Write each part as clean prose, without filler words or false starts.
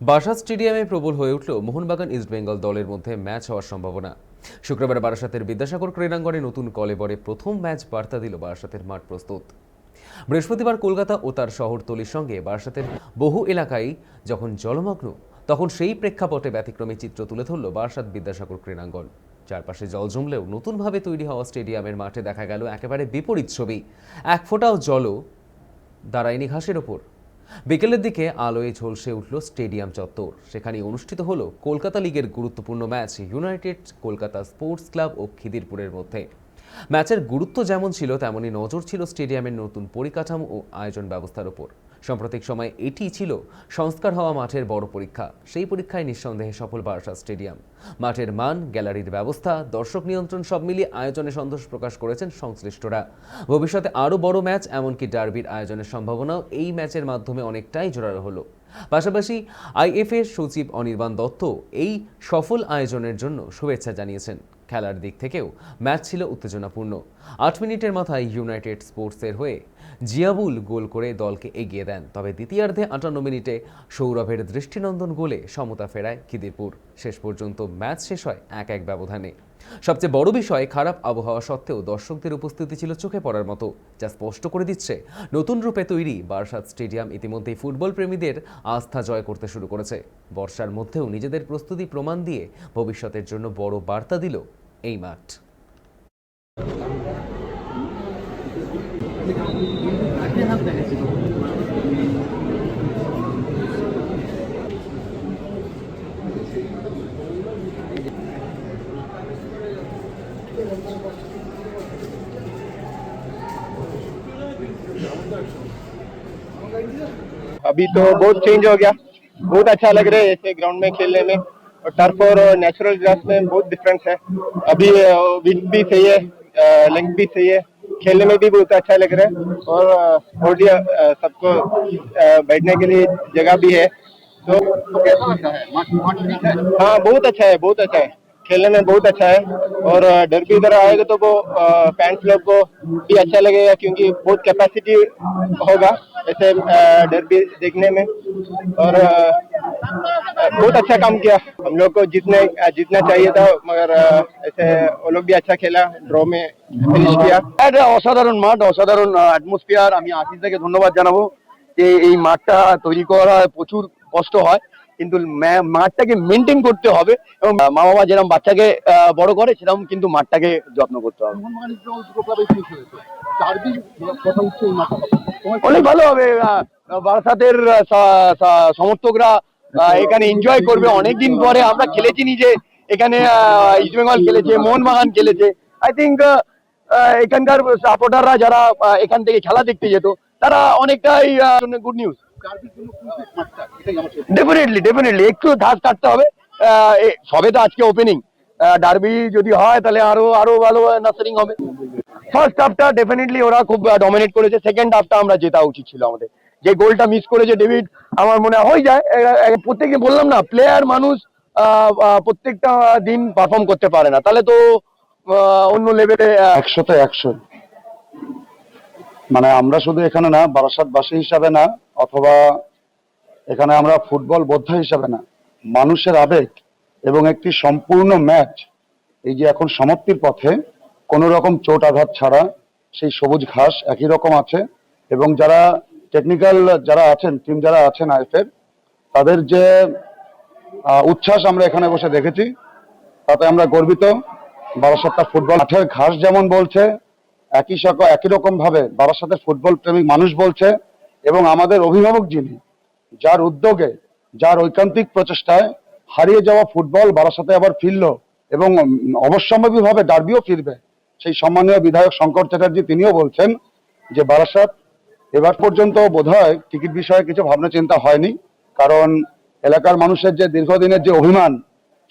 বারাসাত স্টেডিয়ামে প্রবল হয়ে উঠল মোহনবাগান ইস্টবেঙ্গল দলের মধ্যে ম্যাচ হওয়ার সম্ভাবনা। শুক্রবার বারাসাতের বিদ্যাসাগর ক্রীড়াঙ্গনে নতুন কলেবরে প্রথম ম্যাচ বার্তা দিল বারাসাতের মাঠ প্রস্তুত। বৃহস্পতিবার কলকাতা ও তার শহরতলির সঙ্গে বারাসাতের বহু এলাকায় যখন জলমগ্ন, তখন সেই প্রেক্ষাপটে ব্যতিক্রমী চিত্র তুলে ধরল বারাসাত বিদ্যাসাগর ক্রীড়াঙ্গন। চারপাশে জল জমলেও নতুনভাবে তৈরি হওয়া স্টেডিয়ামের মাঠে দেখা গেল একেবারে বিপরীত ছবি। এক ফোঁটাও জলও দাঁড়ায়নি ঘাসের ওপর। বিকেলের দিকে আলোয় ঝলসে উঠল স্টেডিয়াম চত্বর। সেখানে অনুষ্ঠিত হলো কলকাতা লিগের গুরুত্বপূর্ণ match united Kolkata sports club ও খিদিরপুরের মধ্যে। ম্যাচের গুরুত্ব যেমন ছিল, তেমনই নজর ছিল স্টেডিয়ামের নতুন পরিকাঠামো ও আয়োজন ব্যবস্থার উপর। সাম্প্রতিক সময়ে এটি ছিল সংস্কার হওয়া মাঠের বড় পরীক্ষা। সেই পরীক্ষায় নিঃসন্দেহে সফল বারাসাত স্টেডিয়াম। মাঠের মান, গ্যালারির ব্যবস্থা, দর্শক নিয়ন্ত্রণ সব মিলিয়ে আয়োজনে সন্তোষ প্রকাশ করেছেন সংশ্লিষ্টরা। ভবিষ্যতে আরও বড় ম্যাচ, এমনকি ডার্বির আয়োজনের সম্ভাবনাও এই ম্যাচের মাধ্যমে অনেকটাই জোরালো হলো। পাশাপাশি আইএফএ সচিব অনির্বাণ দত্ত এই সফল আয়োজনের জন্য শুভেচ্ছা জানিয়েছেন। খেলার দিক থেকেও ম্যাচ ছিল উত্তেজনাপূর্ণ। ৮ মিনিটের মাথায় ইউনাইটেড স্পোর্টসের হয়ে জিয়াবুল গোল করে দলকে এগিয়ে দেন। তবে দ্বিতীয়ার্ধে ৫৮ মিনিটে সৌরভের দৃষ্টিনন্দন গোলে সমতা ফেরায় খিদিরপুর। শেষ পর্যন্ত ম্যাচ শেষ হয় ১-১ ব্যবধানে। সবচেয়ে বড় বিষয়, খারাপ আবহাওয়া সত্ত্বেও দর্শকদের উপস্থিতি ছিল চোখে পড়ার মতো, যা স্পষ্ট করে দিচ্ছে নতুন রূপে তৈরি বারাসাত স্টেডিয়াম ইতিমধ্যেই ফুটবল প্রেমীদের আস্থা জয় করতে শুরু করেছে। বর্ষার মধ্যেও নিজেদের প্রস্তুতি প্রমাণ দিয়ে ভবিষ্যতের জন্য বড় বার্তা দিল এই মাঠ। अभी तो बहुत चेंज हो गया, बहुत अच्छा लग रहा है ऐसे ग्राउंड में खेलने में। और टर्फ और नेचुरल ग्रास में बहुत डिफरेंस है। अभी विंड भी सही है, लेंथ भी सही है, खेलने में भी बहुत अच्छा लग रहा है। और सबको बैठने के लिए जगह भी है। तो कैसा लगता है? हाँ, बहुत अच्छा है, बहुत अच्छा है, खेलने में बहुत अच्छा है। और डर भी इधर आएगा तो वो फैंस लोग को भी अच्छा लगेगा, क्योंकि बहुत कैपेसिटी होगा ऐसे डर भी देखने में। और बहुत अच्छा काम किया, हम लोग को जीतना चाहिए था, मगर ऐसे वो लोग भी अच्छा खेला, ड्रॉ में फिनिश किया। অসাধারণ মাঠ, অসাধারণ অ্যাটমসফিয়ার। আমি আশিসদাকে ধন্যবাদ জানাবো যে এই মাঠটা তৈরি করা প্রচুর কষ্ট হয়, কিন্তু মাঠটাকে মেনটেন করতে হবে এবং মা বাবা যেরকম বাচ্চাকে বড় করে সেরকম কিন্তু মাঠটাকে যত্ন করতে হবে। অনেক ভালো হবে। বারাসাতের সমর্থকরা এখানে এনজয় করবে। অনেকদিন পরে আমরা খেলেছি নিজে এখানে, ইস্টবেঙ্গল খেলেছে, মোহনবাগান খেলেছে। আই থিঙ্ক এখানকার সাপোর্টাররা যারা এখান থেকে খেলা দেখতে যেত, তারা অনেকটাই গুড নিউজ। ডেফিনেটলি একটু ধাস কাটতে হবে। সবে তো আজকে ওপেনিং, ডার্বি যদি হয় তাহলে আরো ভালো নার্সারিং হবে। ফার্স্ট হাফটা ডেফিনেটলি ওরা খুব ডমিনেট করেছে। সেকেন্ড হাফটা আমরা জেতা উচিত ছিল আমাদের। যে গোলটা মিস করেছে ডেভিড, আমার মনে হয়ে যায় প্রত্যেকদিন, বললাম না, প্লেয়ার মানুষ প্রত্যেকটা দিন পারফর্ম করতে পারে না, তাহলে তো অন্য লেভেলে 100তে 100। মানে আমরা শুধু এখানে না, বারাসাতবাসী হিসাবে না, অথবা এখানে আমরা ফুটবল বোদ্ধা হিসাবে না, মানুষের আবেগ এবং একটি সম্পূর্ণ ম্যাচ এই যে এখন সমাপ্তির পথে, কোনো রকম চোট আঘাত ছাড়া সেই সবুজ ঘাস একই রকম আছে। এবং যারা টেকনিক্যাল যারা আছেন, টিম যারা আছেন আইএফএর, তাদের যে উচ্ছ্বাস আমরা এখানে বসে দেখেছি, তাতে আমরা গর্বিত। বারাসাতটা ফুটবল মাঠের ঘাস যেমন বলছে, একই রকম ভাবে বারাসাতের ফুটবল প্রেমিক মানুষ বলছে। এবং আমাদের অভিভাবক যিনি, যার উদ্যোগে, যার ঐকান্তিক প্রচেষ্টায় হারিয়ে যাওয়া ফুটবল বারাসাতে আবার ফিরল এবং অবশ্যম্ভাবীভাবে ডার্বিও ফিরবে, সেই সম্মানীয় বিধায়ক শঙ্কর চ্যাটার্জি তিনিও বলছেন যে বারাসাত এবার পর্যন্ত বোধহয় টিকিট বিষয়ে কিছু ভাবনা চিন্তা হয়নি, কারণ এলাকার মানুষের যে দীর্ঘদিনের যে অভিমান,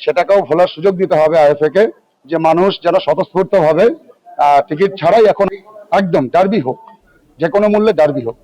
সেটাকেও ভোলার সুযোগ দিতে হবে আইএফএ কে, যে মানুষ যারা স্বতঃস্ফূর্ত ভাবে টিকিট ছাড়াই এখন একদম ডার্বি হোক, যে কোনো মূল্যে ডার্বি হোক।